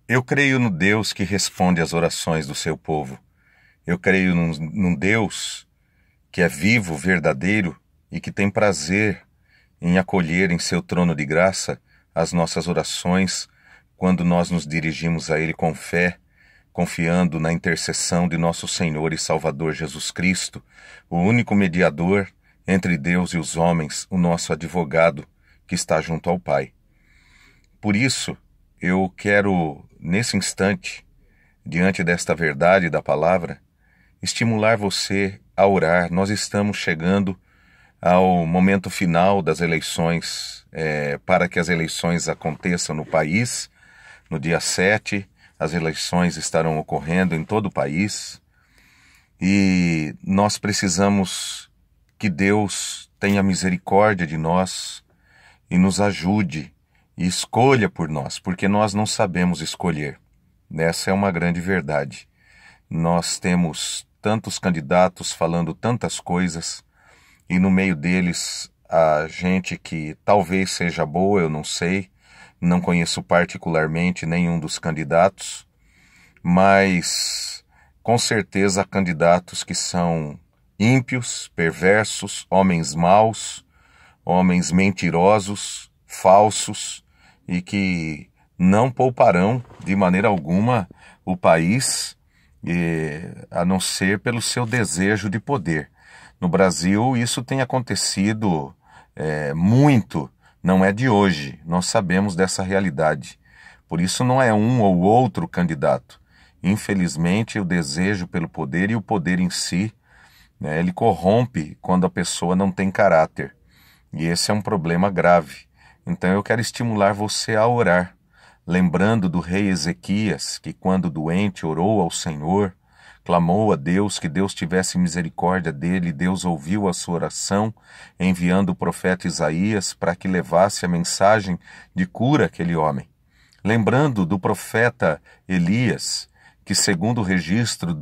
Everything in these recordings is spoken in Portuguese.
Eu creio no Deus que responde às orações do seu povo. Eu creio num Deus que é vivo, verdadeiro e que tem prazer em acolher em seu trono de graça as nossas orações quando nós nos dirigimos a Ele com fé, confiando na intercessão de nosso Senhor e Salvador Jesus Cristo, o único mediador entre Deus e os homens, o nosso advogado que está junto ao Pai. Por isso, eu quero, nesse instante, diante desta verdade da palavra, estimular você a orar. Nós estamos chegando ao momento final das eleições, para que as eleições aconteçam no país. No dia 7, as eleições estarão ocorrendo em todo o país e nós precisamos que Deus tenha misericórdia de nós e nos ajude e escolha por nós, porque nós não sabemos escolher. Essa é uma grande verdade. Nós temos tantos candidatos falando tantas coisas e no meio deles a gente que talvez seja boa, eu não sei, não conheço particularmente nenhum dos candidatos, mas com certeza há candidatos que são ímpios, perversos, homens maus, homens mentirosos, falsos e que não pouparão de maneira alguma o país, a não ser pelo seu desejo de poder. No Brasil isso tem acontecido muito, não é de hoje, nós sabemos dessa realidade. Por isso não é um ou outro candidato. Infelizmente o desejo pelo poder e o poder em si, ele corrompe quando a pessoa não tem caráter. E esse é um problema grave. Então eu quero estimular você a orar, lembrando do rei Ezequias, que quando doente orou ao Senhor, clamou a Deus que Deus tivesse misericórdia dele, Deus ouviu a sua oração, enviando o profeta Isaías para que levasse a mensagem de cura àquele homem. Lembrando do profeta Elias, que segundo o registro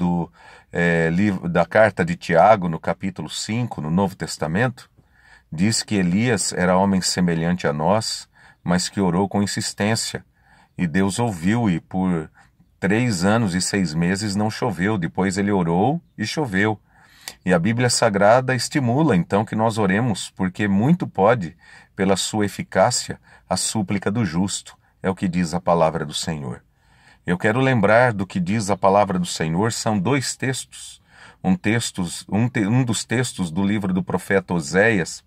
da carta de Tiago, no capítulo 5, no Novo Testamento, diz que Elias era homem semelhante a nós, mas que orou com insistência. E Deus ouviu e por 3 anos e 6 meses não choveu. Depois ele orou e choveu. E a Bíblia Sagrada estimula então que nós oremos, porque muito pode, pela sua eficácia, a súplica do justo. É o que diz a palavra do Senhor. Eu quero lembrar do que diz a palavra do Senhor, são 2 textos. Um dos textos do livro do profeta Oséias,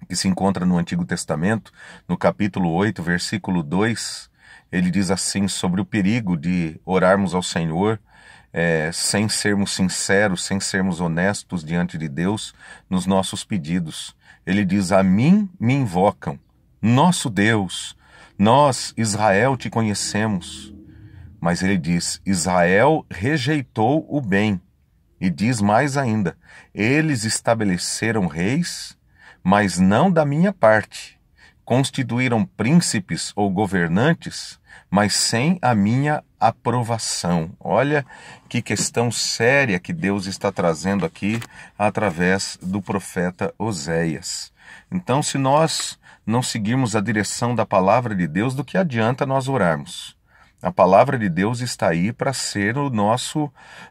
que se encontra no Antigo Testamento, no capítulo 8, versículo 2, ele diz assim sobre o perigo de orarmos ao Senhor sem sermos sinceros, sem sermos honestos diante de Deus nos nossos pedidos. Ele diz: a mim me invocam, nosso Deus, nós, Israel, te conhecemos. Mas ele diz: Israel rejeitou o bem. E diz mais ainda: eles estabeleceram reis, mas não da minha parte. Constituíram príncipes ou governantes, mas sem a minha aprovação. Olha que questão séria que Deus está trazendo aqui através do profeta Oséias. Então, se nós não seguirmos a direção da palavra de Deus, do que adianta nós orarmos? A palavra de Deus está aí para ser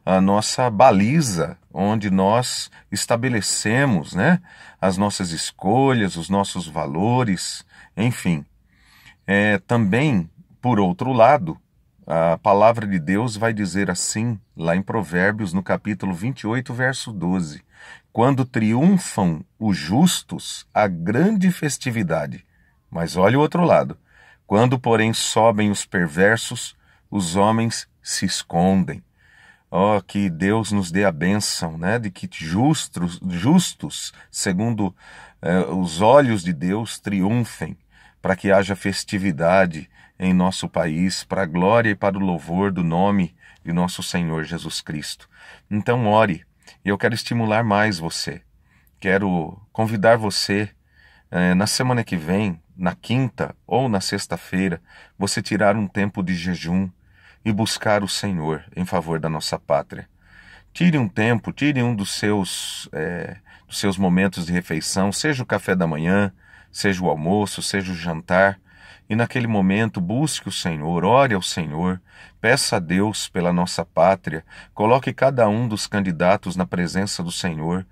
a nossa baliza, onde nós estabelecemos, as nossas escolhas, os nossos valores, enfim. Também, por outro lado, a palavra de Deus vai dizer assim, lá em Provérbios, no capítulo 28, verso 12: quando triunfam os justos, há grande festividade. Mas olha o outro lado. Quando, porém, sobem os perversos, os homens se escondem. Que Deus nos dê a bênção, de que justos, segundo os olhos de Deus, triunfem, para que haja festividade em nosso país, para a glória e para o louvor do nome de nosso Senhor Jesus Cristo. Então ore, e eu quero estimular mais você. Quero convidar você, na semana que vem, na quinta ou na sexta-feira, você tirar um tempo de jejum e buscar o Senhor em favor da nossa pátria. Tire um tempo, tire um dos seus momentos de refeição, seja o café da manhã, seja o almoço, seja o jantar, e naquele momento busque o Senhor, ore ao Senhor, peça a Deus pela nossa pátria, coloque cada um dos candidatos na presença do Senhor,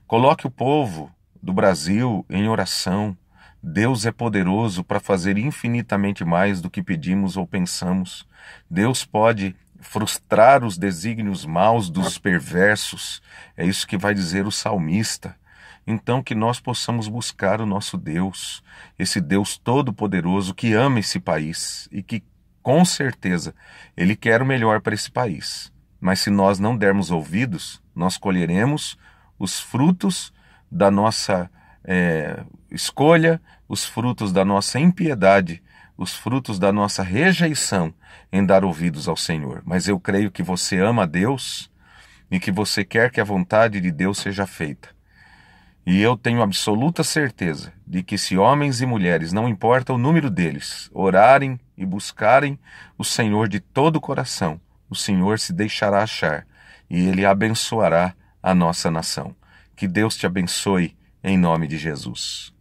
coloque o povo do Brasil em oração. Deus é poderoso para fazer infinitamente mais do que pedimos ou pensamos. Deus pode frustrar os desígnios maus dos perversos. É isso que vai dizer o salmista. Então que nós possamos buscar o nosso Deus, esse Deus todo-poderoso que ama esse país e que, com certeza, Ele quer o melhor para esse país. Mas se nós não dermos ouvidos, nós colheremos os frutos da nossa escolha, os frutos da nossa impiedade, os frutos da nossa rejeição em dar ouvidos ao Senhor. Mas eu creio que você ama a Deus e que você quer que a vontade de Deus seja feita. E eu tenho absoluta certeza de que se homens e mulheres, não importa o número deles, orarem e buscarem o Senhor de todo o coração, o Senhor se deixará achar e Ele abençoará a nossa nação. Que Deus te abençoe em nome de Jesus.